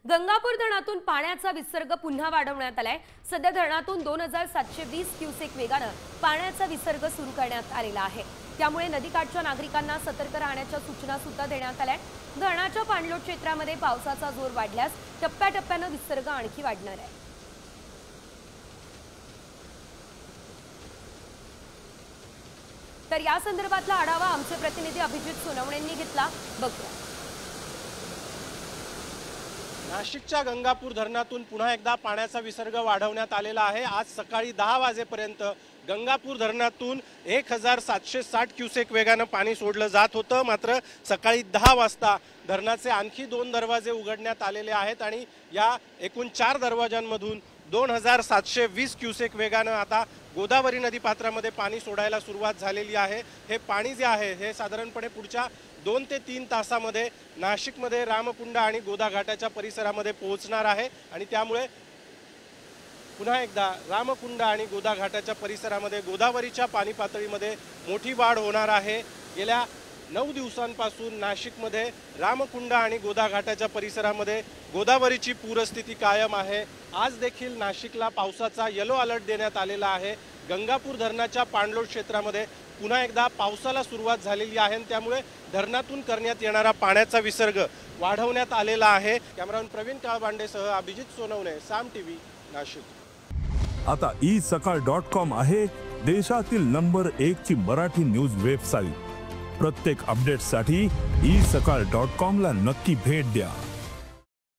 गंगापूर धरणातून पाण्याचा विसर्ग पुन्हा वाढवण्यात आलाय। सध्या धरणातून 2720 क्युसेक वेगाने पाण्याचा विसर्ग सुरू करण्यात आलेला आहे। त्यामुळे नदीकाठच्या नागरिकांना सतर्क राहण्याच्या सूचना सुद्धा देण्यात आल्या। धरणाच्या पाणलोट क्षेत्रामध्ये पावसाचा जोर वाढल्यास टप्प्याटप्प्याने विसर्ग आणखी वाढणार आहे। तर या संदर्भातला आढावा आमचे प्रतिनिधी अभिजित सोनवणेंनी घेतला, बघूया। नाशिकच्या गंगापूर धरणातून पुन्हा एकदा पाण्याचा विसर्ग वाढवण्यात आलेला आहे। आज सकाळी 10 वाजेपर्यंत गंगापूर धरणातून 1760 क्युसेक वेगाने पाणी सोडलं जात होतं। मात्र सकाळी 10 वाजता धरणाचे आणखी 2 दरवाजे उघडण्यात आलेले आहेत आणि या एकूण 4 दरवाजांमधून 2720 क्युसेक वेगाने आता गोदावरी नदी पात्रामध्ये पाणी सोडायला सुरुवात झालेली आहे। हे पाणी जे आहे हे साधारणपणे पुढच्या 2 ते 3 तासामध्ये नाशिकमध्ये रामकुंड आणि गोदा घाटाच्या परिसरामध्ये पोहोचणार आहे आणि त्यामुळे पुन्हा एकदा रामकुंड आणि गोदा घाटाच्या परिसरामध्ये गोदावरीच्या पाणी पातळीमध्ये मोठी वाढ होणार आहे। गेल्या 9 दिवसांपासून नाशिकमध्ये रामकुंड आणि गोदा घाटाच्या परिसरामध्ये गोदावरीची पूरस्थिती कायम आहे। आज देखील नाशिकला पावसाचा येलो अलर्ट देण्यात आलेला आहे। गंगापूर धरणाच्या पाणलोट क्षेत्रामध्ये पुन्हा एकदा पावसाला सुरुवात झालेली आहे आणि त्यामुळे धरणातून करण्यात येणारा पाण्याचा विसर्ग वाढवण्यात आलेला आहे। कॅमेरामन प्रवीण काळबांडेसह अभिजित सोनवणे, साम टीव्ही, नाशिक। आता isakal.com आहे देशातील नंबर 1 ची मराठी न्यूज वेबसाईट। प्रत्येक अपडेटसाठी isakal.com ला नक्की भेट द्या।